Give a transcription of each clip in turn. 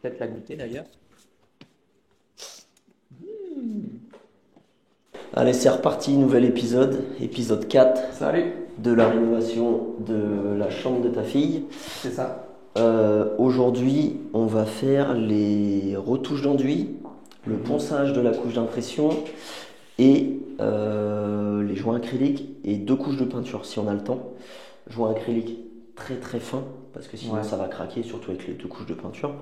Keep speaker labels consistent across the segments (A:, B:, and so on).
A: peut-être la goûter d'ailleurs.
B: Allez, c'est reparti, nouvel épisode, épisode 4
A: Salut,
B: de la rénovation de la chambre de ta fille.
A: c'est ça.
B: Aujourd'hui, on va faire les retouches d'enduit, le ponçage de la couche d'impression et les joints acryliques et 2 couches de peinture si on a le temps. Joints acryliques très très fins parce que sinon ça va craquer, surtout avec les 2 couches de peinture.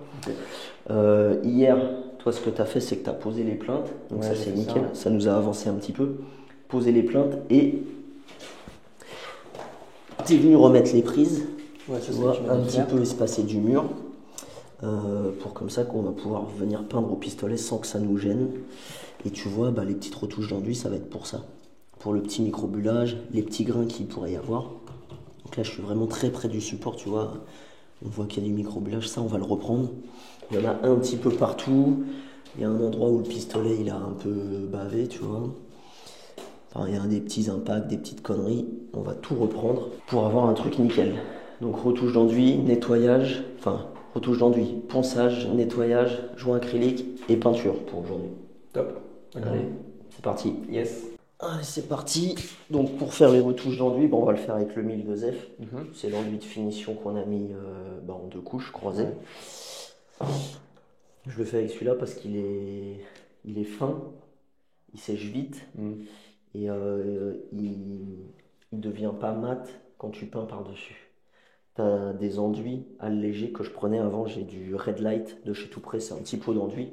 B: Hier, toi ce que tu as fait, c'est que tu as posé les plaintes, donc ça c'est nickel, ça nous a avancé un petit peu. Poser les plaintes et tu es venu remettre les prises. Tu vois, un petit peu espacé du mur pour comme ça qu'on va pouvoir venir peindre au pistolet sans que ça nous gêne. Et tu vois, les petites retouches d'enduit, ça va être pour ça. Pour le petit microbullage, les petits grains qu'il pourrait y avoir. Donc là, je suis vraiment très près du support, tu vois. On voit qu'il y a du microbullage, ça, on va le reprendre. Il y en a un petit peu partout. Il y a un endroit où le pistolet, il a un peu bavé, tu vois. Enfin, il y a des petits impacts, des petites conneries. On va tout reprendre pour avoir un truc nickel. Donc retouche d'enduit, nettoyage, retouche d'enduit, ponçage, nettoyage, joint acrylique et peinture pour aujourd'hui.
A: Top.
B: Allez, c'est parti.
A: Yes.
B: Allez, c'est parti. Donc pour faire les retouches d'enduit, on va le faire avec le 1002F. C'est l'enduit de finition qu'on a mis en 2 couches croisées. Je le fais avec celui-là parce qu'il est fin, il sèche vite et il devient pas mat quand tu peins par-dessus. Tu as des enduits allégés que je prenais avant. J'ai du Red Light de chez Tout Près, c'est un petit pot d'enduit.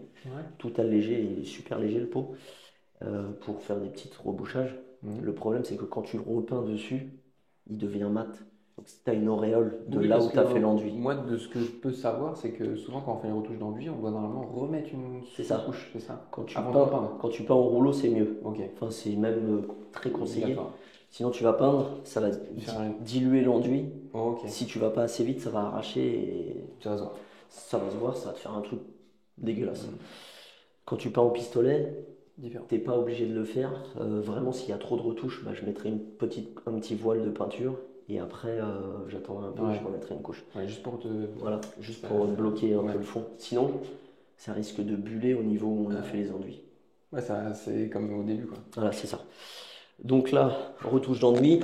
B: Tout allégé, il est super léger le pot pour faire des petits rebouchages. Le problème, c'est que quand tu le repeins dessus, il devient mat. Donc si tu as une auréole de là où tu as fait l'enduit.
A: Moi, de ce que je peux savoir, c'est que souvent quand on fait les retouches d'enduit, on doit normalement remettre une couche, c'est ça.
B: Quand tu peins au rouleau, c'est mieux. Enfin, c'est même très conseillé. Sinon, tu vas peindre, ça va diluer l'enduit. Si tu vas pas assez vite, ça va arracher et ça va se voir, ça va te faire un truc dégueulasse. Quand tu peins au pistolet, t'es pas obligé de le faire. Vraiment, s'il y a trop de retouches, je mettrai un petit voile de peinture et après, j'attendrai un peu et je remettrai une couche.
A: Juste pour
B: bloquer un peu le fond. Sinon, ça risque de buller au niveau où on a fait les enduits.
A: C'est comme au début, quoi.
B: Voilà, c'est ça. Donc là, retouche d'enduit,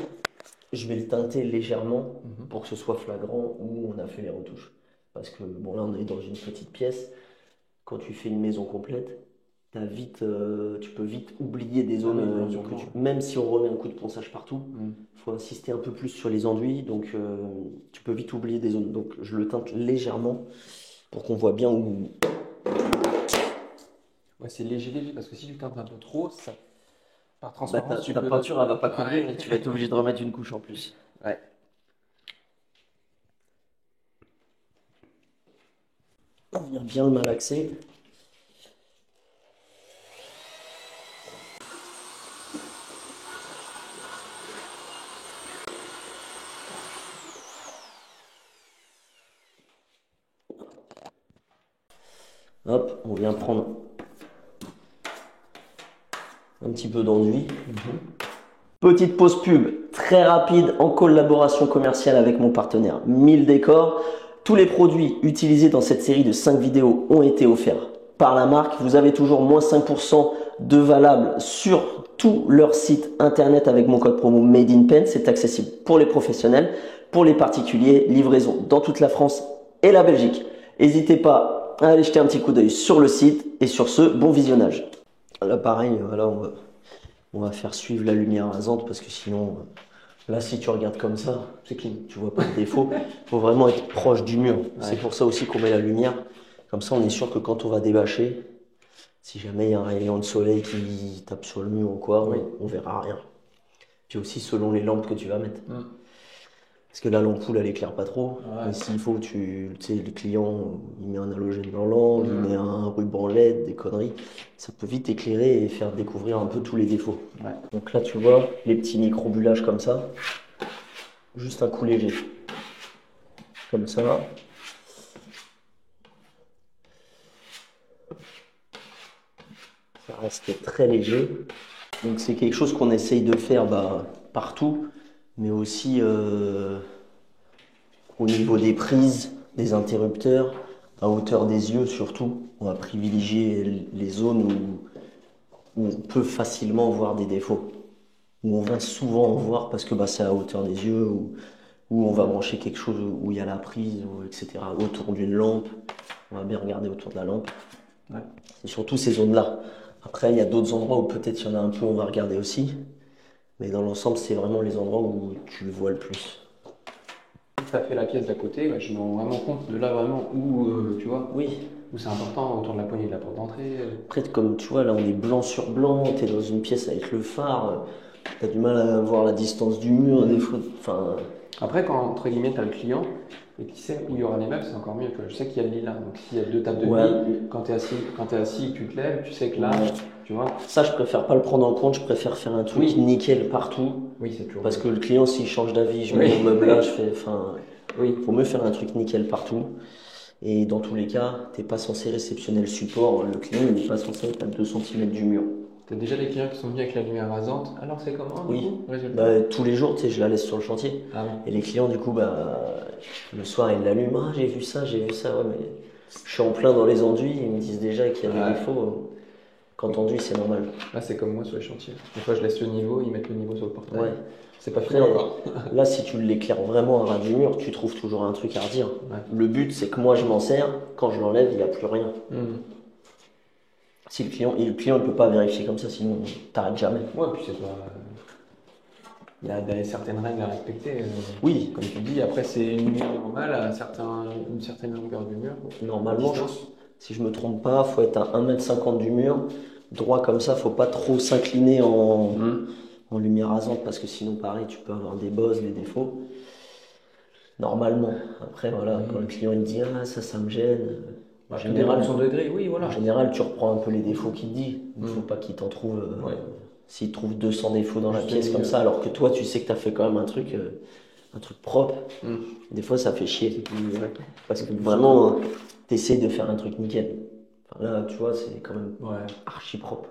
B: je vais le teinter légèrement pour que ce soit flagrant où on a fait les retouches. Parce que là, on est dans une petite pièce. Quand tu fais une maison complète, tu peux vite oublier des zones. Même si on remet un coup de ponçage partout, il faut insister un peu plus sur les enduits. Donc, tu peux vite oublier des zones. Donc, je le teinte légèrement pour qu'on voit bien où.
A: C'est léger, parce que si tu teintes un peu trop, ça. Par transparence,
B: ta peinture, elle va pas couvrir et tu vas être obligé de remettre une couche en plus. On vient bien le malaxer. Hop, on vient prendre un petit peu d'enduit. Petite pause pub très rapide en collaboration commerciale avec mon partenaire 1000 Décors. Tous les produits utilisés dans cette série de 5 vidéos ont été offerts par la marque. Vous avez toujours moins 5% de valable sur tout leur site internet avec mon code promo Made in Pen. C'est accessible pour les professionnels, pour les particuliers, livraison dans toute la France et la Belgique. N'hésitez pas à aller jeter un petit coup d'œil sur le site et sur ce, bon visionnage. Là pareil, on va faire suivre la lumière rasante parce que sinon, là si tu regardes comme ça, c'est clean, tu vois pas de défaut. Il faut vraiment être proche du mur. C'est pour ça aussi qu'on met la lumière. Comme ça, on est sûr que quand on va débâcher, si jamais il y a un rayon de soleil qui tape sur le mur ou quoi, on verra rien. Puis aussi selon les lampes que tu vas mettre. Parce que là, l'ampoule, elle éclaire pas trop. Mais s'il faut, tu sais, le client, il met un halogène blanc, il met un ruban LED, des conneries. Ça peut vite éclairer et faire découvrir un peu tous les défauts. Donc là, tu vois, les petits micro-bullages comme ça. Juste un coup léger. Comme ça. Ça reste très léger. Donc c'est quelque chose qu'on essaye de faire partout. Mais aussi au niveau des prises, des interrupteurs, à hauteur des yeux surtout. On va privilégier les zones où on peut facilement voir des défauts. Où on va souvent en voir parce que bah, c'est à hauteur des yeux, où on va brancher quelque chose où il y a la prise, etc. Autour d'une lampe. On va bien regarder autour de la lampe.
A: Ouais.
B: C'est surtout ces zones-là. Après, il y a d'autres endroits où peut-être il y en a un peu, on va regarder aussi. Mais dans l'ensemble, c'est vraiment les endroits où tu le vois le plus.
A: Tu as fait la pièce d'à côté, ouais, je me rends vraiment compte de là vraiment où, tu vois,
B: Oui.
A: où c'est important, autour de la poignée de la porte d'entrée.
B: Après, comme tu vois, là, on est blanc sur blanc, tu es dans une pièce avec le phare, tu as du mal à voir la distance du mur, des fois. Enfin,
A: Après, quand, entre guillemets, tu as le client et qu'il sait où il y aura les meubles, c'est encore mieux. Tu vois. Je sais qu'il y a le lit là, donc s'il y a 2 tables de
B: ouais.
A: nuit, quand tu es assis et que tu te lèves, tu sais que là,
B: Ouais.
A: tu vois.
B: Ça, je préfère pas le prendre en compte, je préfère faire un truc
A: Oui.
B: nickel partout.
A: Oui, c'est toujours.
B: Parce que le client, s'il change d'avis, je mets
A: Oui.
B: mon meuble là, je fais. Enfin,
A: Oui.
B: faut mieux faire un truc nickel partout. Et dans tous les cas, t'es pas censé réceptionner le support. Le client, il n'est pas censé être à 2 cm du mur.
A: Tu as déjà des clients qui sont venus avec la lumière rasante. Alors c'est comment du
B: Oui.
A: coup, le résultat?
B: Bah, tous les jours, tu sais, je la laisse sur le chantier.
A: Ah oui.
B: Et les clients, du coup, bah, le soir, ils l'allument. Ah, j'ai vu ça, j'ai vu ça. Ouais, mais je suis en plein dans les enduits. Ils me disent déjà qu'il y a des
A: Ouais.
B: défauts. Quand enduit, c'est normal.
A: Là, c'est comme moi sur les chantiers. Des fois, je laisse le niveau, ils mettent le niveau sur le portail.
B: Ouais.
A: C'est pas fini
B: Après,
A: encore.
B: là, si tu l'éclaires vraiment à ras du mur, tu trouves toujours un truc à redire.
A: Ouais.
B: Le but, c'est que moi, je m'en sers. Quand je l'enlève, il n'y a plus rien. Si le client ne peut pas vérifier comme ça, sinon t'arrêtes jamais.
A: Ouais, puis c'est pas. Il y a certaines règles à respecter.
B: Oui,
A: Comme tu dis, après, c'est une lumière normale à une certaine longueur du mur.
B: normalement, si je me trompe pas, faut être à 1,50 m du mur. Droit comme ça, faut pas trop s'incliner en lumière rasante parce que sinon, pareil, tu peux avoir des bosses, des défauts. Normalement. Après, voilà, quand le client il dit ah, ça me gêne.
A: En général, son degré, oui, voilà.
B: En général, tu reprends un peu les défauts qu'il te dit. Il ne faut pas qu'il t'en trouve. S'il trouve 200 défauts dans la pièce comme ça, alors que toi, tu sais que tu as fait quand même un truc propre. Des fois, ça fait chier. Parce que vraiment, tu essaies de faire un truc nickel. Enfin, là, tu vois, c'est quand même archi propre.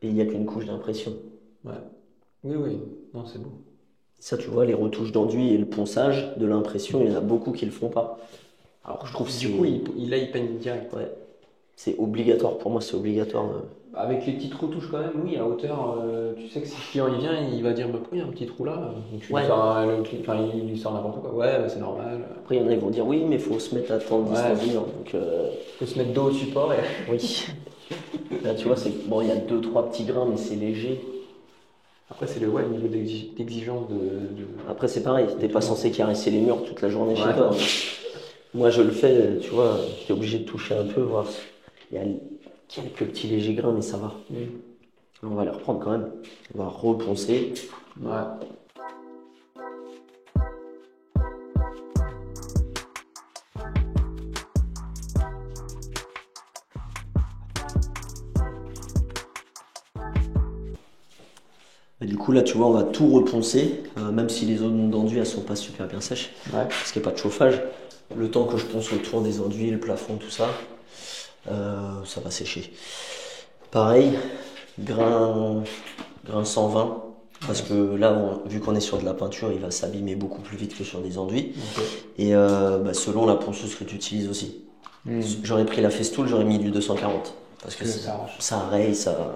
B: Et il n'y a qu'une couche d'impression.
A: Ouais. Oui, oui. Non, c'est beau.
B: Ça, tu vois, les retouches d'enduit et le ponçage de l'impression, il y en a beaucoup qui le font pas. Alors, je trouve
A: du coup, il peigne direct.
B: Ouais. C'est obligatoire. Pour moi, c'est obligatoire.
A: Avec les petites retouches quand même, oui, à hauteur, tu sais que si le client il vient, il va dire bah, pourquoi il y a un petit trou là? Donc tu lui sors, il lui sort n'importe quoi. Ouais, bah, c'est normal.
B: Après, il y en a qui vont dire oui, mais il faut se mettre à tant de distance du mur. Donc,
A: faut se mettre dos au support. Et...
B: Oui. Là, tu vois, bon, il y a 2-3 petits grains, mais c'est léger.
A: Après, c'est le niveau d'exigence de.
B: Après, c'est pareil, t'es pas censé caresser les murs toute la journée chez toi. Moi, je le fais, tu vois, t'es obligé de toucher un peu, voir. Il y a quelques petits légers grains, mais ça va. On va les reprendre quand même. On va reponcer.
A: Ouais.
B: Et du coup, là, tu vois, on va tout reponcer, même si les zones d'enduit, elles sont pas super bien sèches, parce qu'il n'y a pas de chauffage. Le temps que je ponce autour des enduits, le plafond, tout ça, ça va sécher. Pareil, grain 120, parce que là, vu qu'on est sur de la peinture, il va s'abîmer beaucoup plus vite que sur des enduits. Et selon la ponceuse que tu utilises aussi. J'aurais pris la Festool, j'aurais mis du 240, parce que ça raye, ça...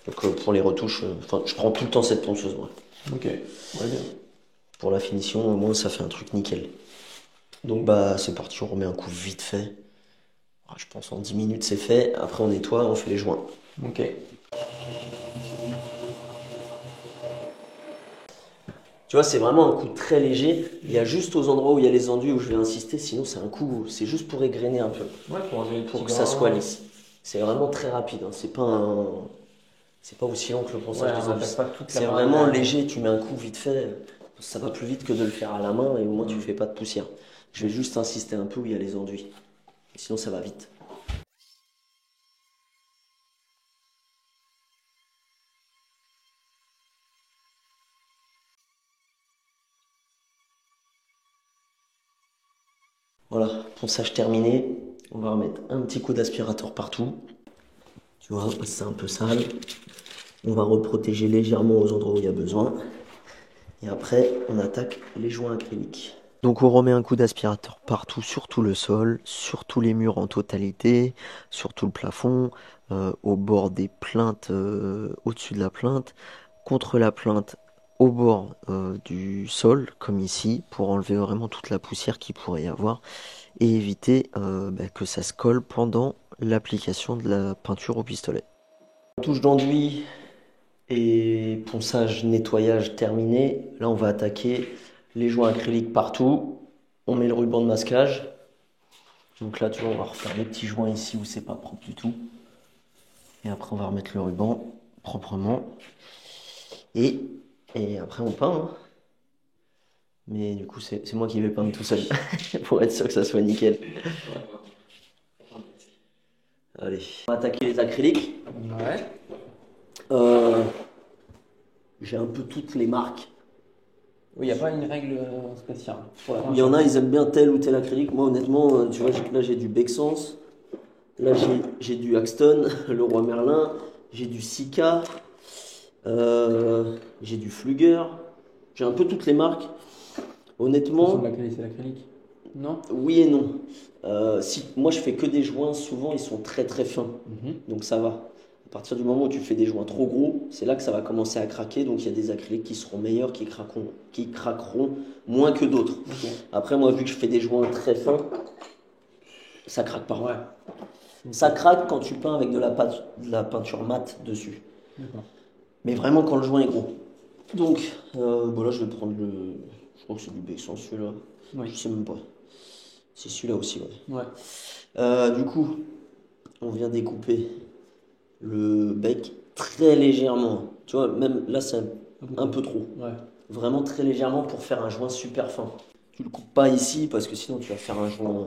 B: Donc pour les retouches, je prends tout le temps cette ponceuse, moi.
A: Ok, ouais, bien.
B: Pour la finition, au moins, ça fait un truc nickel. Donc c'est parti, on remet un coup vite fait. Je pense en 10 minutes c'est fait. Après on nettoie, on fait les joints.
A: Ok.
B: Tu vois, c'est vraiment un coup très léger. Il y a juste aux endroits où il y a les enduits où je vais insister. Sinon c'est un coup, c'est juste pour égrener un peu.
A: Ouais,
B: pour que ça soit lisse. C'est vraiment très rapide. Hein. C'est pas aussi long que le ponçage des enduits. C'est vraiment léger. Tu mets un coup vite fait. Ça va plus vite que de le faire à la main et au moins tu fais pas de poussière. Je vais juste insister un peu où il y a les enduits. Sinon ça va vite. Voilà, ponçage terminé. On va remettre un petit coup d'aspirateur partout. Tu vois, c'est un peu sale. On va reprotéger légèrement aux endroits où il y a besoin. Et après, on attaque les joints acryliques. Donc on remet un coup d'aspirateur partout, sur tout le sol, sur tous les murs en totalité, sur tout le plafond, au bord des plinthes, au-dessus de la plinthe, contre la plinthe, au bord du sol, comme ici, pour enlever vraiment toute la poussière qu'il pourrait y avoir et éviter que ça se colle pendant l'application de la peinture au pistolet. Touche d'enduit et ponçage, nettoyage terminé. Là, on va attaquer les joints acryliques partout. On met le ruban de masquage. Donc là, tu vois, on va refaire les petits joints ici où c'est pas propre du tout. Et après, on va remettre le ruban proprement. Et après, on peint. Hein. Mais du coup, c'est moi qui vais peindre tout seul pour être sûr que ça soit nickel. Allez, on va attaquer les acryliques.
A: Ouais.
B: J'ai un peu toutes les marques.
A: Oui, il n'y a pas une règle spéciale.
B: Il y en a, ils aiment bien tel ou tel acrylique. Moi, honnêtement, tu vois, là j'ai du Bexens. Là j'ai du Axton, le Roi Merlin. J'ai du Sika. J'ai du Flüger. J'ai un peu toutes les marques. Honnêtement.
A: L'acrylique, c'est l'acrylique. Non?
B: Oui et non. Moi, je fais que des joints, souvent ils sont très très fins. Donc ça va. À partir du moment où tu fais des joints trop gros, c'est là que ça va commencer à craquer. Donc il y a des acryliques qui seront meilleurs, qui craqueront moins que d'autres. Okay. Après, moi, vu que je fais des joints très fins, ça craque pas.
A: Ouais.
B: Ça craque quand tu peins avec de la peinture mate dessus. Mais vraiment quand le joint est gros. Donc, là, je vais prendre le. Je crois que c'est du Bexan celui-là.
A: Oui.
B: Je sais même pas. C'est celui-là aussi, ouais.
A: Ouais.
B: Du coup, on vient découper le bec très légèrement. Tu vois, même là, c'est un peu trop.
A: Ouais.
B: Vraiment très légèrement pour faire un joint super fin. Tu le coupes pas ici parce que sinon tu vas faire un joint.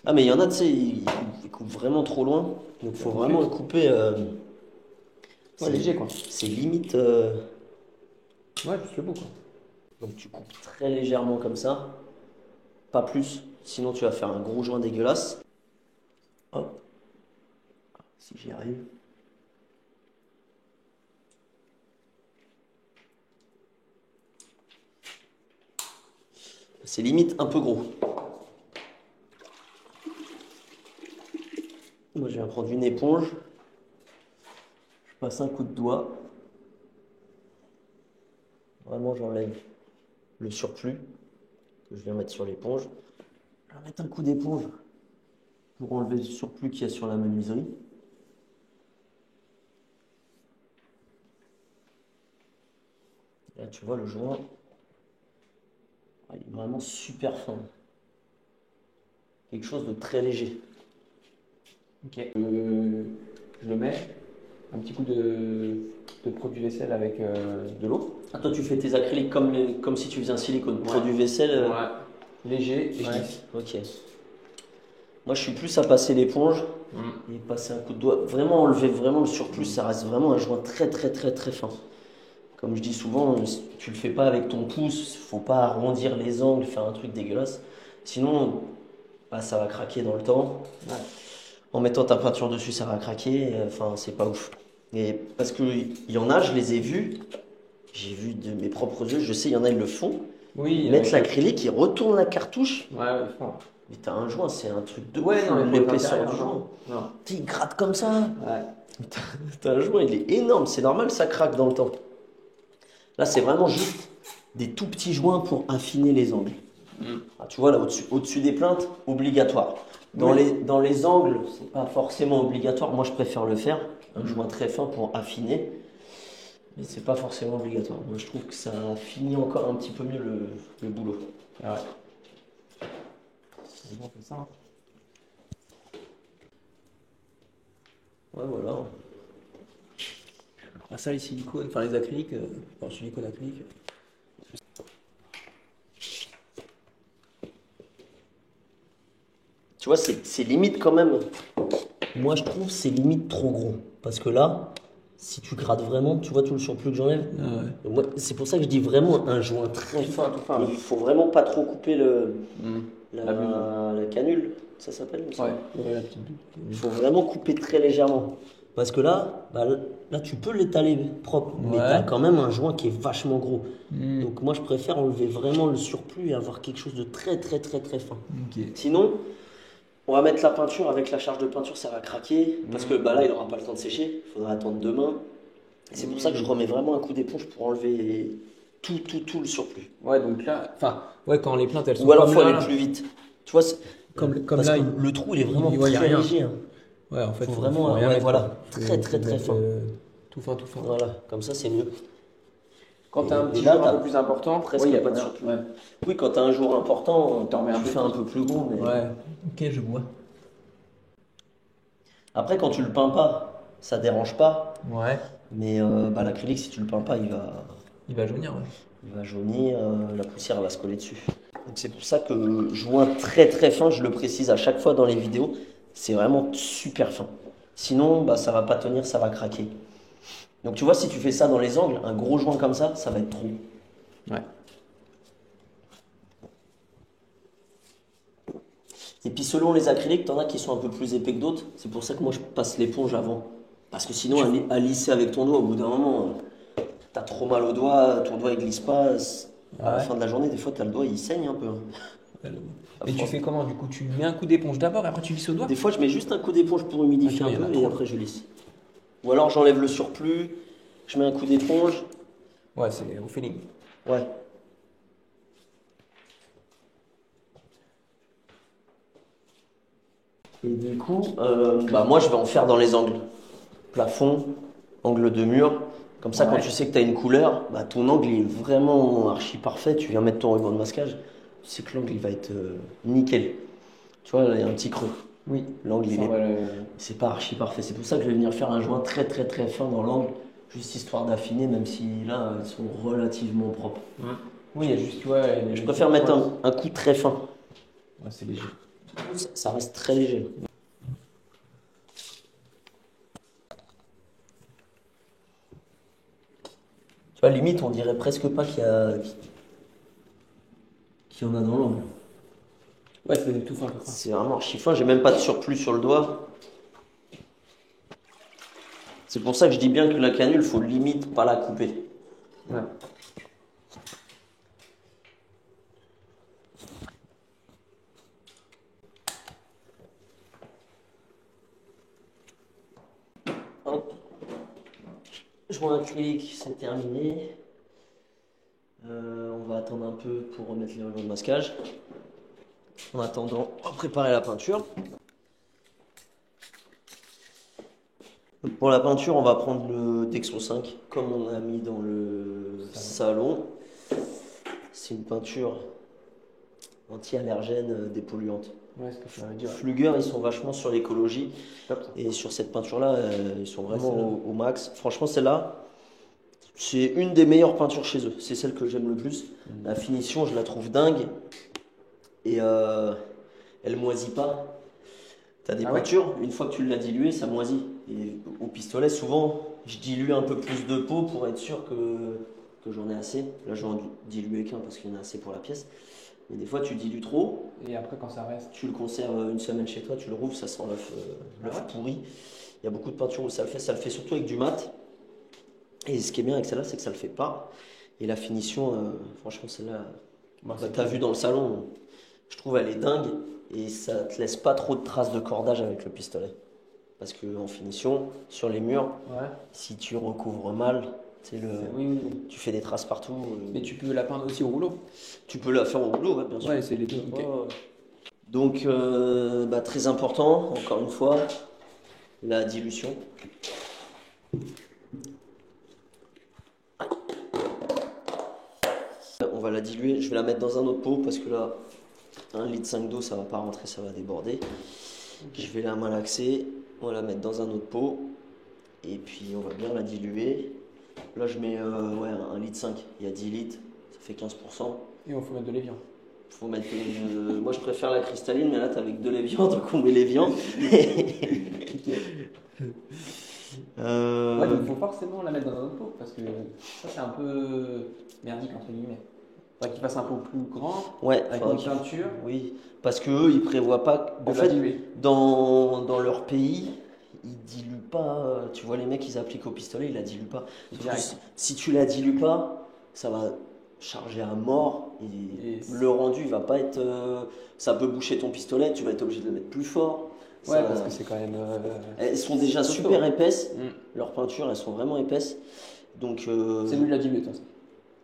B: Ah, mais il y en a, tu sais, ils coupent vraiment trop loin. Donc, il faut vraiment le couper.
A: Ouais, léger, quoi.
B: C'est limite.
A: Ouais, juste le bout, quoi.
B: Donc, tu coupes très légèrement comme ça. Pas plus. Sinon, tu vas faire un gros joint dégueulasse. Hop. Si j'y arrive. C'est limite un peu gros. Moi, je vais prendre une éponge. Je passe un coup de doigt. Vraiment, j'enlève le surplus que je viens mettre sur l'éponge. Je vais mettre un coup d'éponge pour enlever le surplus qu'il y a sur la menuiserie. Là, tu vois, le joint, il est vraiment super fin. Quelque chose de très léger.
A: Ok. Je le mets. Un petit coup de produit vaisselle avec de l'eau.
B: Ah, toi, tu fais tes acryliques comme si tu faisais un silicone.
A: Ouais.
B: Produit vaisselle.
A: Ouais. Léger et
B: ouais. Ok. Moi, je suis plus à passer l'éponge et passer un coup de doigt. Vraiment enlever vraiment le surplus, ça reste vraiment un joint très très très très fin. Comme je dis souvent, tu le fais pas avec ton pouce, faut pas arrondir les angles, faire un truc dégueulasse. Sinon, ça va craquer dans le temps. Ouais. En mettant ta peinture dessus, ça va craquer. Enfin, c'est pas ouf. Et parce qu'il y en a, je les ai vus. J'ai vu de mes propres yeux, je sais, il y en a, ils le font.
A: Oui.
B: Ils mettent l'acrylique, ils retournent la cartouche.
A: Ouais, fort.
B: Mais t'as un joint, c'est un truc de
A: ouais, non,
B: l'épaisseur du joint. Il gratte comme ça. Ouais. T'as un joint, il est énorme. C'est normal, ça craque dans le temps. Là, c'est vraiment juste des tout petits joints pour affiner les angles. Ah, tu vois, là, au-dessus des plinthes, obligatoire. Dans les angles, c'est pas forcément obligatoire. Moi, je préfère le faire. Un joint très fin pour affiner. Mais c'est pas forcément obligatoire. Moi, je trouve que ça finit encore un petit peu mieux le boulot.
A: Ah ouais. C'est bon, c'est ça. Hein.
B: Ouais, voilà.
A: Ah, ça, les silicones, enfin les acryliques, silicone acrylique.
B: Tu vois, c'est limite quand même. Moi, je trouve c'est limite trop gros. Parce que là, si tu grattes vraiment, tu vois tout le surplus que j'enlève. Ah ouais. C'est pour ça que je dis vraiment un joint très fin. Il faut vraiment pas trop couper la canule. ça s'appelle.
A: Ouais, la petite
B: Il faut vraiment couper très légèrement. Parce que là, là tu peux l'étaler propre, mais tu as quand même un joint qui est vachement gros. Donc moi je préfère enlever vraiment le surplus et avoir quelque chose de très très très très fin. Sinon, on va mettre la peinture, avec la charge de peinture ça va craquer, parce que là il n'aura pas le temps de sécher, il faudra attendre demain. Et c'est pour ça que je remets vraiment un coup d'éponge pour enlever tout le surplus.
A: Ouais, donc là, quand les plaintes elles sont
B: ou alors
A: comme
B: faut
A: là,
B: aller plus vite. Tu vois,
A: comme
B: parce
A: là,
B: que le trou il est vraiment
A: y a
B: très
A: rien.
B: léger. Hein.
A: Ouais, en fait,
B: faut vraiment,
A: rien mettre,
B: voilà, très très très fin.
A: Tout fin.
B: Voilà, comme ça c'est mieux.
A: Quand tu as un petit jour un peu plus important,
B: presque pas de surplus. Ouais. Oui, quand tu as un jour important, tu fais un peu plus gros. Mais...
A: Ouais, ok, je vois.
B: Après, quand tu le peins pas, ça dérange pas.
A: Ouais.
B: Mais l'acrylique, si tu le peins pas, il
A: va jaunir. Ouais.
B: Il va jaunir, la poussière va se coller dessus. Donc c'est pour ça que le joint très très fin, je le précise à chaque fois dans les vidéos, c'est vraiment super fin. Sinon, ça va pas tenir, ça va craquer. Donc tu vois, si tu fais ça dans les angles, un gros joint comme ça va être trop.
A: Ouais.
B: Et puis selon les acryliques, t'en as qui sont un peu plus épais que d'autres. C'est pour ça que moi je passe l'éponge avant. Parce que sinon, à lisser avec ton doigt, au bout d'un moment, t'as trop mal au doigt, ton doigt il glisse pas. À la fin de la journée, des fois, t'as le doigt, il saigne un peu.
A: Et tu fais comment du coup? Tu mets un coup d'éponge d'abord et après tu lisses au doigt?
B: Des fois, je mets juste un coup d'éponge pour humidifier un peu et après je lisse. Ou alors j'enlève le surplus, je mets un coup d'éponge.
A: Ouais, c'est au feeling.
B: Ouais. Et du coup, moi je vais en faire dans les angles. Plafond, angle de mur. Comme ça, quand tu sais que tu as une couleur, ton angle est vraiment archi parfait. Tu viens mettre ton ruban de masquage, tu sais que l'angle il va être nickel. Tu vois, là il y a un petit creux.
A: Oui.
B: L'angle c'est pas archi parfait. C'est pour ça que je vais venir faire un joint très très très fin dans l'angle, juste histoire d'affiner, même si là ils sont relativement propres.
A: Oui, il y a juste,
B: je préfère mettre un coup très fin.
A: Ouais, c'est léger.
B: Ça reste très léger. Tu vois, limite, on dirait presque pas qu'il y en a dans l'angle.
A: Ouais, c'est tout fin.
B: C'est vraiment archi fin, j'ai même pas de surplus sur le doigt. C'est pour ça que je dis bien que la canule, faut limite pas la couper.
A: Ouais.
B: Joint acrylique, c'est terminé. On va attendre un peu pour remettre les rubans de masquage. En attendant, on va préparer la peinture. Donc pour la peinture, on va prendre le Dexo 5 comme on a mis dans le salon. C'est une peinture anti-allergène dépolluante.
A: Ouais, ce que je dire.
B: Flügger, ils sont vachement sur l'écologie. Et sur cette peinture-là, ils sont vraiment au max. Franchement, celle-là, c'est une des meilleures peintures chez eux. C'est celle que j'aime le plus. La finition, je la trouve dingue. Et elle moisit pas. Tu as des peintures, une fois que tu l'as diluée, ça moisit. Et au pistolet, souvent, je dilue un peu plus de peau pour être sûr que j'en ai assez. Là, je vais en diluer qu'un parce qu'il y en a assez pour la pièce. Mais des fois, tu dilues trop.
A: Et après, quand ça reste,
B: tu le conserves une semaine chez toi, tu le rouvres, ça sent l'œuf pourri. Il y a beaucoup de peintures où ça le fait. Ça le fait surtout avec du mat. Et ce qui est bien avec celle-là, c'est que ça le fait pas. Et la finition, franchement, celle-là, tu as vu dans le salon, je trouve elle est dingue. Et ça te laisse pas trop de traces de cordage avec le pistolet. Parce qu'en finition, sur les murs, si tu recouvres mal, tu fais des traces partout.
A: Mais tu peux la peindre aussi au rouleau.
B: Tu peux la faire au rouleau, bien sûr.
A: Ouais, c'est les deux. Okay.
B: Donc, très important, encore une fois, la dilution. On va la diluer, je vais la mettre dans un autre pot parce que là, 1,5 litre d'eau, ça va pas rentrer, ça va déborder. Okay. Je vais la malaxer, on va la mettre dans un autre pot et puis on va bien la diluer. Là, je mets 1,5 litre, il y a 10 litres, ça fait 15%.
A: Et on faut mettre de l'évian.
B: Faut mettre moi, je préfère la cristalline, mais là, t'es avec de l'évian, donc on met l'évian.
A: Ouais, donc il faut forcément la mettre dans un autre pot parce que ça, c'est un peu merdique entre guillemets. Faudrait qu'il fasse un peu plus grand,
B: Ouais,
A: avec
B: faudra
A: une peinture,
B: oui, parce que eux, ils prévoient pas.
A: de
B: En fait,
A: diluer.
B: dans leur pays, ils diluent pas. Tu vois, les mecs, ils appliquent au pistolet, ils la diluent pas. Sauf que
A: Direct.
B: si tu la dilues pas, ça va charger à mort et
A: Et
B: le rendu, il va pas être. Ça peut boucher ton pistolet, tu vas être obligé de le mettre plus fort.
A: ouais,
B: Ça,
A: parce que c'est quand même.
B: elles sont déjà
A: c'est costaud.
B: super épaisses.
A: Mm.
B: Leurs peintures, elles sont vraiment épaisses. Donc,
A: C'est mieux de la diluer, toi.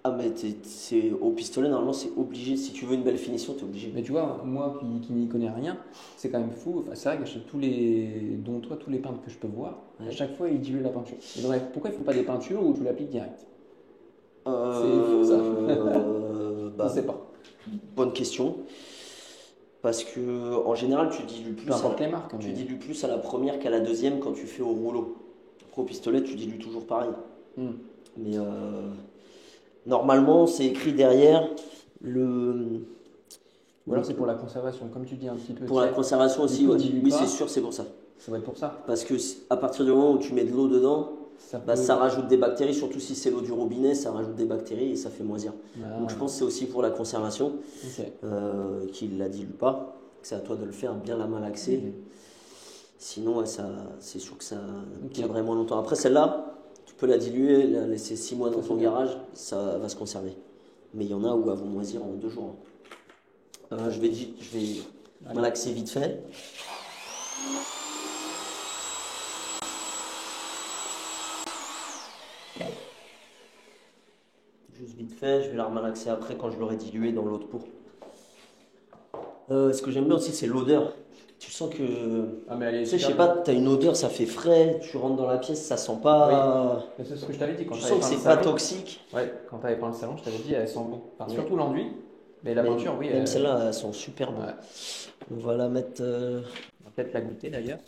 B: ah, mais c'est au pistolet, normalement, c'est obligé. Si tu veux une belle finition, t'es obligé.
A: Mais tu vois, moi qui n'y connais rien, c'est quand même fou. Enfin, c'est vrai que tous les, dont toi, tous les peintres que je peux voir,
B: Ouais.
A: à chaque fois, ils diluent la peinture. Et donc, pourquoi ils font pas des peintures où tu l'appliques direct?
B: Euh,
A: C'est fou, ça.
B: bah,
A: Je sais pas.
B: bonne question. Parce que en général, tu dilues plus,
A: Peu importe les marques.
B: tu
A: Mais...
B: dilues plus à la première qu'à la deuxième quand tu fais au rouleau. Après, au pistolet, tu dilues toujours pareil.
A: Hmm.
B: Mais normalement, c'est écrit derrière
A: Ou alors c'est pour la conservation, comme tu dis un petit peu.
B: pour la
A: tu sais,
B: conservation
A: du
B: aussi.
A: coup,
B: Ouais.
A: on dilue
B: Oui,
A: pas.
B: c'est sûr, c'est pour ça.
A: Ça va être pour ça.
B: Parce que à partir du moment où tu mets de l'eau dedans,
A: Ça
B: bah,
A: peut.
B: ça rajoute des bactéries, surtout si c'est l'eau du robinet, ça rajoute des bactéries et ça fait moisir.
A: Ah,
B: Donc je pense que c'est aussi pour la conservation
A: ok.
B: qu'il la dilue pas. C'est à toi de le faire, bien la malaxer.
A: Mhm.
B: Sinon, ouais, c'est sûr que ça
A: Ok.
B: tiendrait moins longtemps. Après, celle-là, tu peux la diluer, la laisser 6 mois dans
A: Ça,
B: ton
A: c'est bien.
B: garage, ça va se conserver. Mais il y en a où elles vont moisir en 2 jours. Je vais
A: Allez.
B: malaxer vite fait. Juste vite fait, je vais la remalaxer après quand je l'aurai dilué dans l'autre pot. Ce que j'aime bien aussi, c'est l'odeur. Tu sens que.
A: Ah, mais elle est
B: Tu sais, je sais
A: super
B: pas, t'as une odeur, ça fait frais, tu rentres dans la pièce, ça sent pas.
A: Mais c'est ce que je t'avais dit quand
B: Tu
A: tu avais
B: sens que
A: peint le
B: c'est pas
A: salon.
B: toxique.
A: Ouais, quand tu avais peint le salon, je t'avais dit, elle sent bon. Enfin,
B: Ouais.
A: surtout l'enduit, mais la
B: Mais
A: peinture, oui.
B: même celle-là, elles sont super bonnes.
A: Ouais.
B: On va la mettre.
A: On va peut-être la goûter d'ailleurs.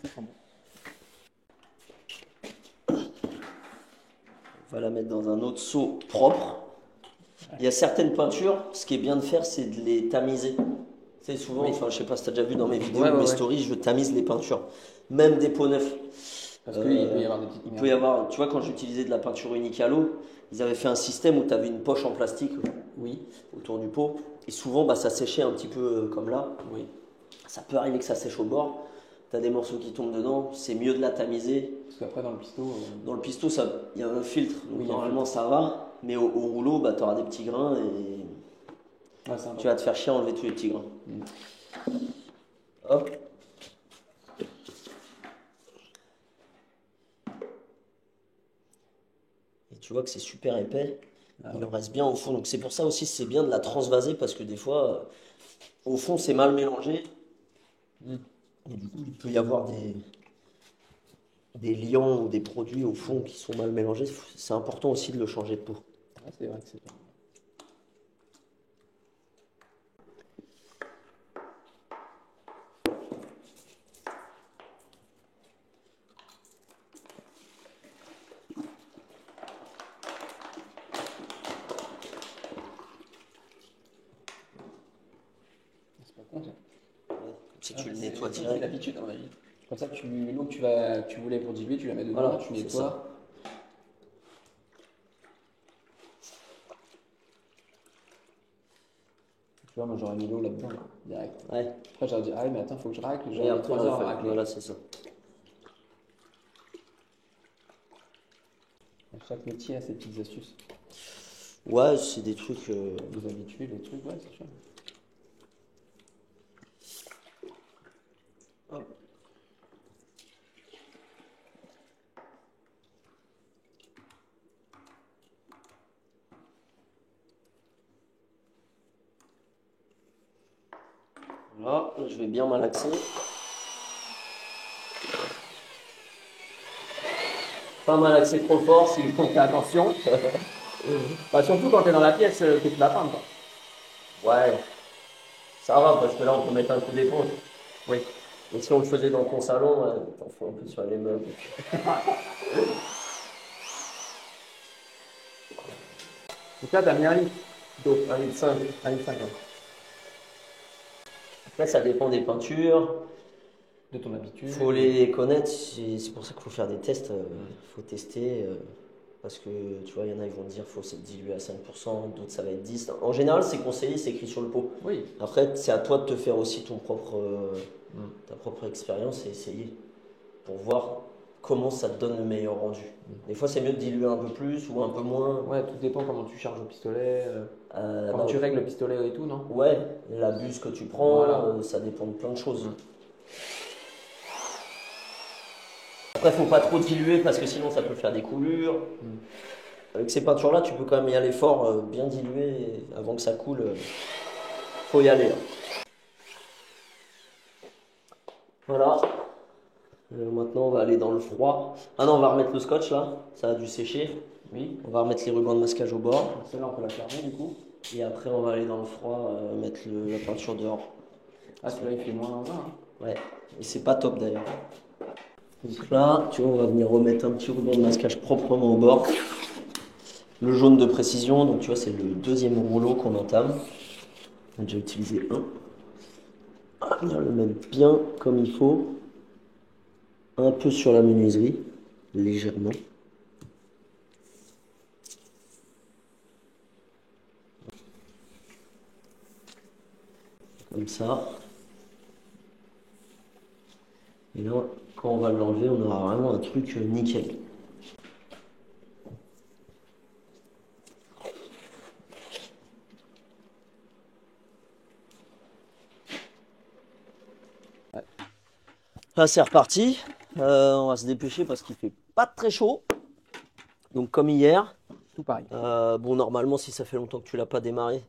A: Ça sent bon.
B: On va la mettre dans un autre seau propre. Il y a certaines peintures, ce qui est bien de faire, c'est de les tamiser. Tu sais, souvent,
A: Oui.
B: enfin, je sais pas si tu as déjà vu dans mes vidéos
A: Ouais,
B: ou
A: ouais,
B: mes
A: ouais.
B: stories, je tamise les peintures. Même des pots neufs.
A: Parce qu'il peut y avoir des petites
B: Il peut y avoir, tu vois, quand j'utilisais de la peinture unique à l'eau, ils avaient fait un système où tu avais une poche en plastique
A: Oui,
B: autour du pot. Et souvent, bah, ça séchait un petit peu comme là.
A: oui.
B: Ça peut arriver que ça sèche au bord. Tu as des morceaux qui tombent dedans. C'est mieux de la tamiser.
A: Parce qu'après, dans le pisto.
B: Dans le pistou, il y a un filtre. Donc
A: Oui, il y a un
B: normalement, ça va. Mais au rouleau, bah, tu auras des petits grains et
A: Ouais, c'est
B: tu vas te faire chier à enlever tous les petits grains. Hop. Et tu vois que c'est super épais.
A: Ah
B: Il
A: ouais.
B: en reste bien au fond. Donc c'est pour ça aussi c'est bien de la transvaser parce que des fois, au fond, c'est mal mélangé.
A: Mm.
B: Et du coup, il peut y avoir des liants ou des produits au fond qui sont mal mélangés. C'est important aussi de le changer de pot.
A: Ouais, c'est vrai que c'est bien. C'est pas con ça.
B: Si tu le
A: C'est-
B: nettoies
A: c'est
B: direct.
A: l'habitude, à mon avis. Comme ça, l'eau que tu voulais pour diluer, tu la mets dedans,
B: Voilà,
A: tu
B: c'est
A: nettoies. Tu vois, moi j'aurais mis l'eau là-dedans, là, direct.
B: Ouais.
A: Après, j'aurais dit, ah oui, mais attends, faut que je racle.
B: Et
A: J'aurais mis
B: après,
A: 3
B: on
A: heures à
B: fait.
A: racler.
B: Voilà, c'est ça.
A: Chaque métier a ses petites astuces.
B: Ouais, c'est des trucs.
A: Vous habituez, les trucs, ouais, c'est sûr.
B: Hop. Voilà, je vais bien malaxer. Pas malaxer trop fort,
A: Il faut faire attention. Bah, surtout quand tu es dans la pièce que tu vas peindre, quoi.
B: ouais, ça va parce que là on peut mettre un coup d'éponge.
A: Oui.
B: Et si on le faisait dans ton salon, t'en fous un peu sur les meubles.
A: Donc là, tu as mis un litre d'eau, 1,5 litre, 1,5 litre.
B: Après, ça dépend des peintures.
A: De ton habitude.
B: Il faut les connaître. C'est pour ça qu'il faut faire des tests. Il faut tester. Parce que tu vois, il y en a, ils vont te dire faut se diluer à 5%, d'autres ça va être 10. En général, c'est conseillé, c'est écrit sur le pot.
A: Oui.
B: Après, c'est à toi de te faire aussi ta propre expérience et essayer pour voir comment ça te donne le meilleur rendu. Des fois, c'est mieux de diluer un peu plus ou un peu moins.
A: Ouais, tout dépend comment tu charges au pistolet, comment
B: Bah,
A: tu règles le pistolet et tout, non?
B: ouais, la buse que tu prends,
A: Voilà.
B: ça dépend de plein de choses. Après, faut pas trop diluer parce que sinon ça peut faire des coulures. Avec ces peintures-là, tu peux quand même y aller fort, bien dilué avant que ça coule. Faut y aller. Voilà. Maintenant, on va aller dans le froid. Ah non, on va remettre le scotch là. Ça a dû sécher.
A: Oui.
B: On va remettre les rubans de masquage au bord.
A: Celle-là, on peut la fermer du coup.
B: Et après, on va aller dans le froid, mettre la peinture dehors.
A: Ah, celui-là, il fait moins 20. Hein.
B: Ouais. Et c'est pas top d'ailleurs. Donc là, tu vois, on va venir remettre un petit ruban de masquage proprement au bord. Le jaune de précision, donc tu vois, c'est le deuxième rouleau qu'on entame. On a déjà utilisé un. On va venir le mettre bien comme il faut. Un peu sur la menuiserie, légèrement. Comme ça. Et là, quand on va l'enlever, on aura vraiment un truc nickel. Là, c'est reparti. On va se dépêcher parce qu'il fait pas très chaud. Donc, comme hier.
A: Tout pareil.
B: Bon, normalement, si ça fait longtemps que tu l'as pas démarré,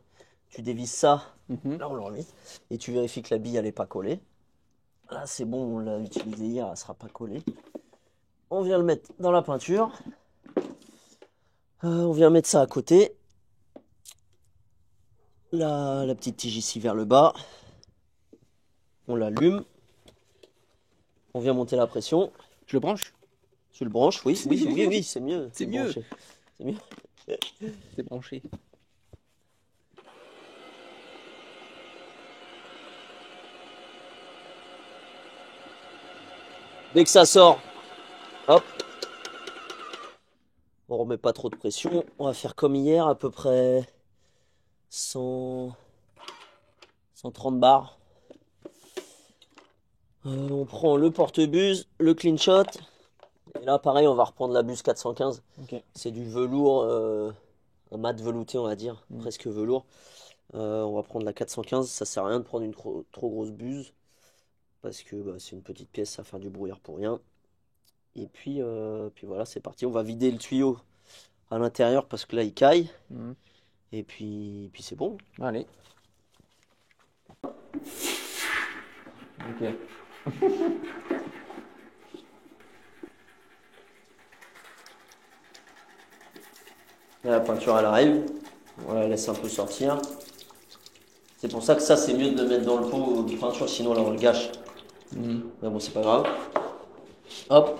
B: tu dévisses ça. Là, on l'a remis. Et tu vérifies que la bille, elle n'est pas collée. Là, c'est bon, on l'a utilisé hier, elle ne sera pas collée. On vient le mettre dans la peinture. On vient mettre ça à côté. La petite tige ici vers le bas. On l'allume. On vient monter la pression.
A: Je le branche?
B: Tu le branches, oui, c'est mieux.
A: C'est mieux.
B: C'est mieux.
A: C'est branché.
B: Dès que ça sort, hop. On remet pas trop de pression. On va faire comme hier, à peu près 130 bars. On prend le porte-buse, le clean shot. Et là, pareil, on va reprendre la buse 415.
A: Okay.
B: C'est du velours, un mat velouté, on va dire, presque velours. On va prendre la 415. Ça sert à rien de prendre une trop grosse buse. Parce que bah, c'est une petite pièce, ça va faire du brouillard pour rien. Et puis voilà, c'est parti. On va vider le tuyau à l'intérieur parce que là, il caille. Et puis c'est bon.
A: Allez. Ok.
B: Là, la peinture, elle arrive. On la laisse un peu sortir. C'est pour ça que ça, c'est mieux de le mettre dans le pot de peinture, sinon là, on le gâche. Mais bon, c'est pas grave. Hop.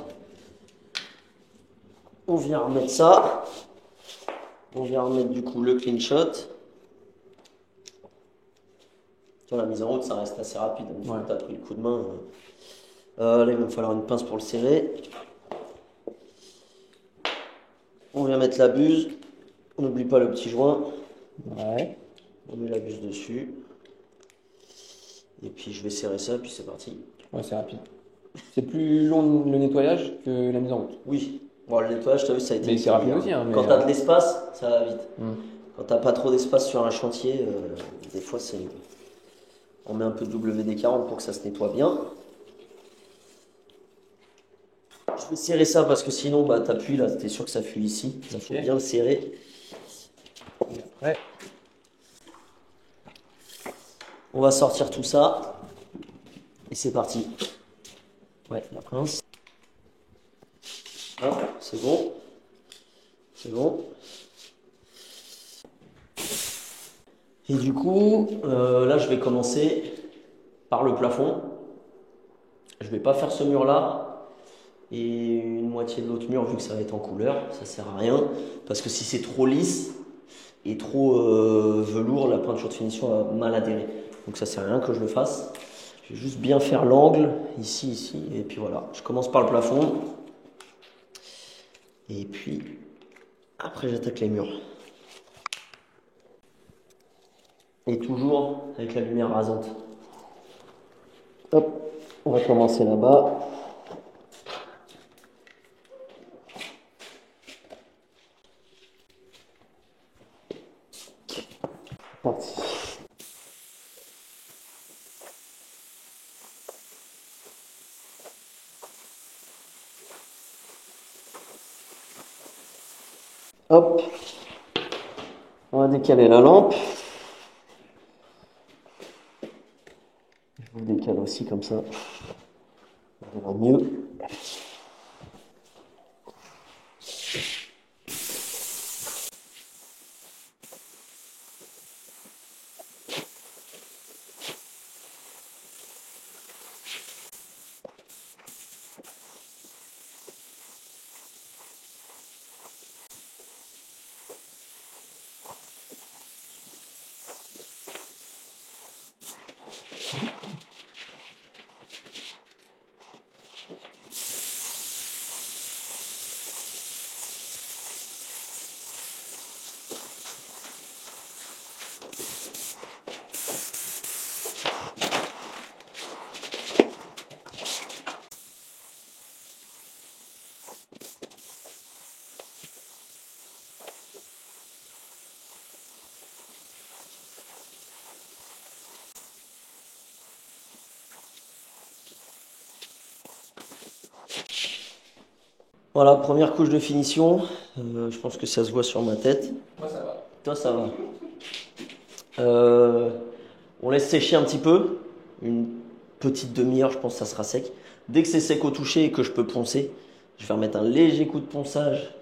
B: On vient remettre ça. On vient remettre du coup le clean shot. Sur la mise en route, ça reste assez rapide. Une fois que tu as pris le coup de main, là, il va me falloir une pince pour le serrer. On vient mettre la buse. On n'oublie pas le petit joint.
A: Ouais.
B: On met la buse dessus. Et puis je vais serrer ça, puis c'est parti.
A: Ouais, c'est rapide. C'est plus long le nettoyage que la mise en route.
B: Oui. Bon, le nettoyage, tu as vu, ça a été.
A: Mais c'est rapide aussi. Hein,
B: quand tu as de l'espace, ça va vite. Quand tu n'as pas trop d'espace sur un chantier, des fois, c'est. On met un peu de WD-40 pour que ça se nettoie bien. Je vais serrer ça parce que sinon, bah, tu appuies là, tu es sûr que ça fuit ici. Il faut bien le serrer.
A: Et après,
B: on va sortir tout ça. Et c'est parti. Ouais, la pince. Hop, c'est bon. C'est bon. Et du coup, là, je vais commencer par le plafond. Je vais pas faire ce mur-là et une moitié de l'autre mur vu que ça va être en couleur. Ça sert à rien parce que si c'est trop lisse et trop velours, la peinture de finition va mal adhérer. Donc ça sert à rien que je le fasse. Je vais juste bien faire l'angle ici et puis voilà. Je commence par le plafond et puis Après, j'attaque les murs. Et toujours avec la lumière rasante. Hop, on va commencer là-bas. Parti. Hop, on va décaler la lampe. Je vous décale aussi comme ça. Ça va mieux. Voilà, première couche de finition. Je pense que ça se voit sur ma tête.
A: Moi, ça va.
B: Toi, ça va. On laisse sécher un petit peu. Une petite demi-heure, je pense que ça sera sec. Dès que c'est sec au toucher et que je peux poncer, je vais remettre un léger coup de ponçage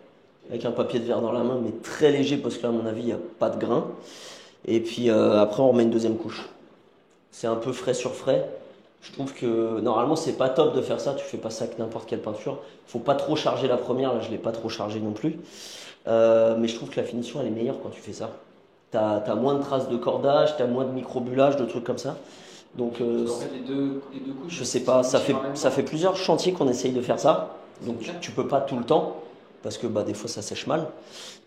B: avec un papier de verre dans la main, mais très léger parce que là, à mon avis, il n'y a pas de grain. Et puis après, on remet une deuxième couche. C'est un peu frais sur frais. Je trouve que normalement, c'est pas top de faire ça. Tu fais pas ça avec n'importe quelle peinture. Faut pas trop charger la première. Là, je l'ai pas trop chargé non plus. Mais je trouve que la finition, elle est meilleure quand tu fais ça. T'as moins de traces de cordage, t'as moins de microbullage, de trucs comme ça. Donc,
A: En fait, les deux couches.
B: je sais pas, ça fait plusieurs chantiers qu'on essaye de faire ça. Donc, tu peux pas tout le temps parce que bah, des fois, ça sèche mal.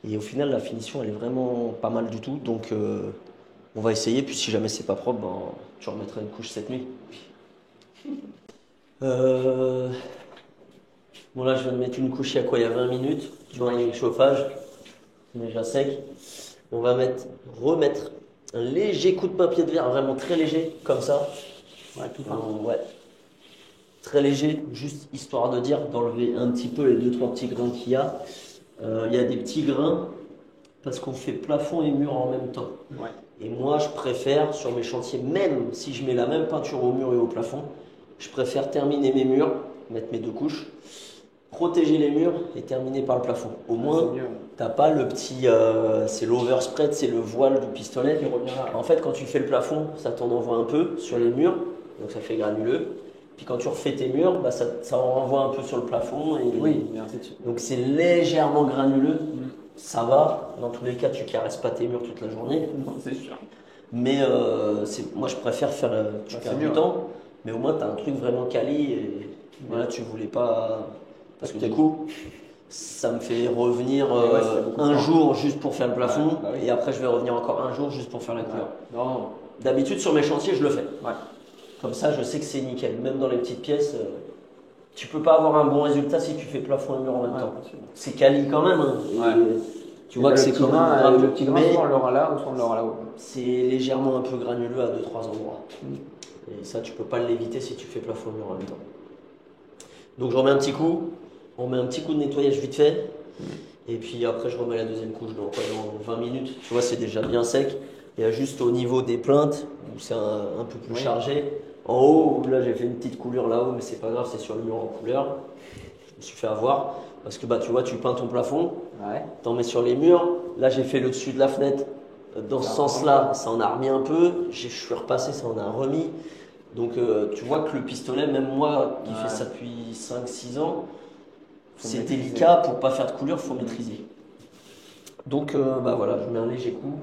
B: Et au final, la finition, elle est vraiment pas mal du tout. Donc, on va essayer. Puis, si jamais c'est pas propre, ben, tu remettras une couche cette nuit. Bon, là, je viens de mettre une couche il y a quoi? Il y a 20 minutes. Tu vois, il y a le chauffage. C'est déjà sec. On va remettre un léger coup de papier de verre, vraiment très léger, comme ça.
A: Ouais, tout
B: Ouais. Très léger, juste histoire de dire, d'enlever un petit peu les 2-3 petits grains qu'il y a. Il y a des petits grains parce qu'on fait plafond et mur en même temps.
A: Ouais.
B: Et moi, je préfère, sur mes chantiers, même si je mets la même peinture au mur et au plafond, je préfère terminer mes murs, mettre mes deux couches, protéger les murs et terminer par le plafond. Au moins, t'as pas le petit, c'est l'overspread, c'est le voile du pistolet.
A: Il revient là.
B: En fait, quand tu fais le plafond, ça t'en envoie un peu sur les murs, donc ça fait granuleux. Puis quand tu refais tes murs, bah ça en renvoie un peu sur le plafond. Et
A: Oui, mais ainsi de suite.
B: donc c'est légèrement granuleux. Ça va. Dans tous les cas, tu caresses pas tes murs toute la journée.
A: Non, c'est sûr.
B: Mais moi, je préfère faire. Tu perds du temps, mais au moins, tu as un truc vraiment quali. Mais là, tu voulais pas. Parce que du coup, ça me fait revenir un jour juste pour faire le plafond.
A: Ouais, bah oui.
B: Et après, je vais revenir encore un jour juste pour faire la couleur.
A: Non.
B: D'habitude, sur mes chantiers, je le fais.
A: Ouais.
B: Comme ça, je sais que c'est nickel. Même dans les petites pièces, tu peux pas avoir un bon résultat si tu fais plafond et mur en même temps. C'est quali quand même. Hein. Tu vois que c'est quand même
A: le petit grain, soit on l'aura là ou soit on l'aura là-haut.
B: C'est légèrement un peu granuleux à 2-3 endroits. Et ça, tu peux pas l'éviter si tu fais plafond et mur en même temps. Donc je remets un petit coup. On met un petit coup de nettoyage vite fait. Et puis après, je remets la deuxième couche dans 20 minutes. Tu vois, c'est déjà bien sec. Il y a juste au niveau des plaintes où c'est un peu plus chargé. En haut, là j'ai fait une petite coulure là-haut, mais c'est pas grave, c'est sur le mur en couleur. Je me suis fait avoir parce que bah tu vois, tu peins ton plafond, t'en mets sur les murs. Là j'ai fait le dessus de la fenêtre. Dans ce sens-là, ça en a remis un peu. Je suis repassé, ça en a remis. Donc tu vois que le pistolet, même moi qui fais ça depuis 5-6 ans, c'est délicat pour pas faire de coulure, faut maîtriser. Donc bah voilà, je mets un léger coup,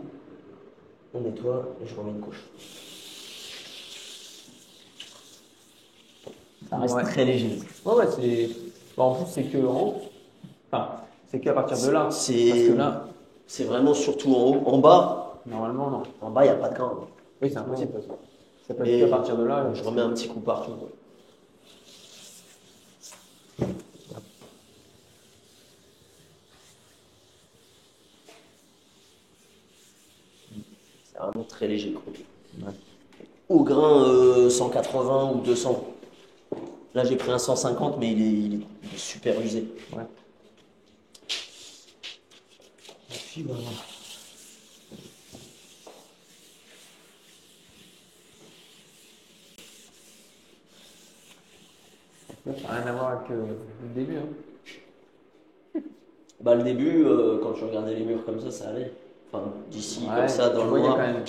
B: on nettoie et je remets une couche. Ça reste très léger.
A: Ouais, c'est. Bon, en plus, c'est que en haut. Enfin, C'est qu'à partir de là. Parce
B: C'est
A: que là,
B: vraiment surtout en haut. En bas,
A: normalement, non.
B: en bas, il n'y a pas de grain.
A: Oui, c'est impossible. De toute façon. Ça peut
B: Et
A: être qu'à partir de là.
B: je remets un petit coup partout. C'est vraiment très léger. Quoi.
A: Ouais.
B: Au grain 180 ou 200. Là, j'ai pris un 150, mais il est super usé.
A: Ouais. Et puis, voilà. Ça n'a rien à voir avec le début. Hein.
B: Bah, le début, quand tu regardais les murs comme ça allait. Enfin, d'ici, comme ça, dans
A: tu
B: le
A: voyais
B: noir.
A: quand même.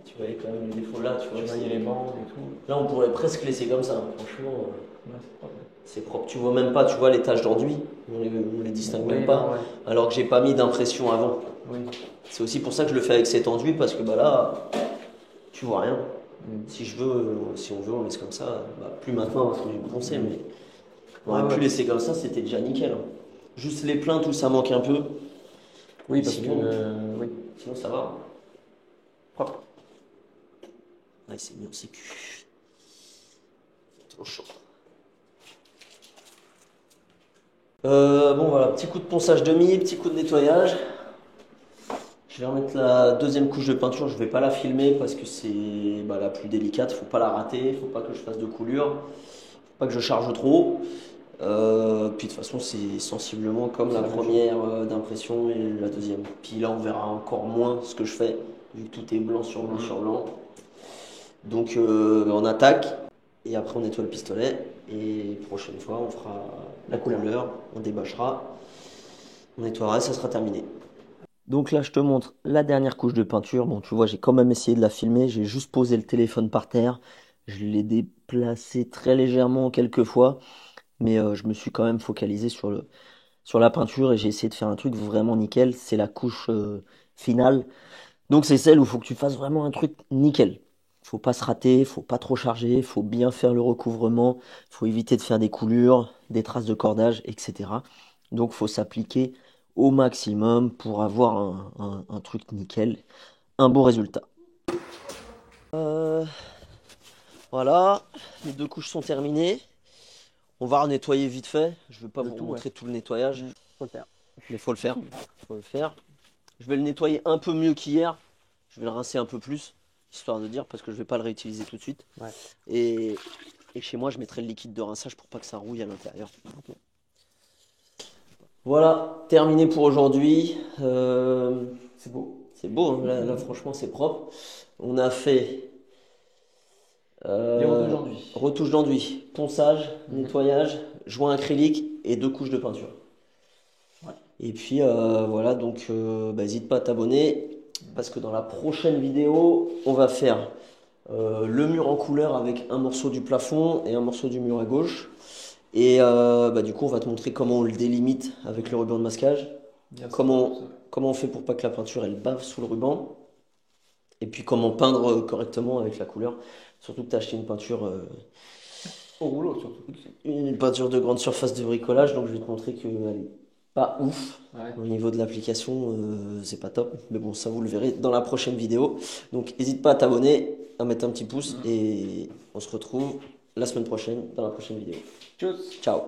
B: Tu voyais quand même les défauts là. Tu
A: voyais les bancs et tout.
B: Là, on pourrait presque laisser comme ça. Franchement,
A: Ouais, c'est propre.
B: c'est propre. Tu vois même pas, tu vois les taches d'enduit. On les distingue même pas.
A: Non, ouais.
B: Alors que j'ai pas mis d'impression avant.
A: Oui.
B: C'est aussi pour ça que je le fais avec cet enduit parce que bah là, tu vois rien. Si on veut, on laisse comme ça. Bah, plus maintenant parce que j'ai pensé, mais on aurait pu laisser comme ça, c'était déjà nickel. Hein. Juste les pleins, tout ça manque un peu.
A: Oui, parce
B: sinon,
A: que. Oui.
B: Sinon, ça va.
A: Propre.
B: Là, il s'est mis en sécu. Trop chaud. Bon, voilà, petit coup de ponçage demi, petit coup de nettoyage. Je vais remettre la deuxième couche de peinture, je vais pas la filmer parce que c'est la plus délicate, faut pas la rater, faut pas que je fasse de coulure, faut pas que je charge trop. Puis de toute façon c'est sensiblement comme la première d'impression et la deuxième. Puis là on verra encore moins ce que je fais, vu que tout est blanc sur blanc sur blanc. Donc on attaque et après on nettoie le pistolet et prochaine fois on fera la couleur, on débâchera, on nettoiera et ça sera terminé. Donc là, je te montre la dernière couche de peinture. Bon, tu vois, j'ai quand même essayé de la filmer. J'ai juste posé le téléphone par terre. Je l'ai déplacé très légèrement quelques fois. Mais je me suis quand même focalisé sur la peinture et j'ai essayé de faire un truc vraiment nickel. C'est la couche finale. Donc c'est celle où il faut que tu fasses vraiment un truc nickel. Faut pas se rater, faut pas trop charger, faut bien faire le recouvrement, faut éviter de faire des coulures, des traces de cordage, etc. Donc faut s'appliquer au maximum pour avoir un truc nickel, un bon résultat. Voilà, les deux couches sont terminées. On va nettoyer vite fait. Je ne vais pas vous montrer tout le nettoyage.
A: Faut le faire.
B: Mais faut le faire. Faut le faire. Je vais le nettoyer un peu mieux qu'hier. Je vais le rincer un peu plus, histoire de dire, parce que je ne vais pas le réutiliser tout de suite.
A: Ouais.
B: Et chez moi, je mettrai le liquide de rinçage pour pas que ça rouille à l'intérieur. Okay. Voilà, terminé pour aujourd'hui.
A: C'est beau.
B: C'est beau, hein. Là, franchement, c'est propre. On a fait
A: les
B: retouches d'enduit, ponçage, nettoyage, joint acrylique et 2 couches de peinture. Ouais. Et puis voilà, donc n'hésite pas à t'abonner parce que dans la prochaine vidéo, on va faire le mur en couleur avec un morceau du plafond et un morceau du mur à gauche. Et du coup, on va te montrer comment on le délimite avec le ruban de masquage. Comment on fait pour pas que la peinture elle bave sous le ruban. Et puis comment peindre correctement avec la couleur. Surtout que tu as acheté une peinture
A: au rouleau, surtout.
B: Une peinture de grande surface de bricolage. Donc je vais te montrer qu'elle n'est pas ouf.
A: Ouais.
B: Au niveau de l'application, c'est pas top. Mais bon, ça vous le verrez dans la prochaine vidéo. Donc n'hésite pas à t'abonner, à mettre un petit pouce. Et on se retrouve la semaine prochaine dans la prochaine vidéo.
A: Tchuss.
B: Ciao.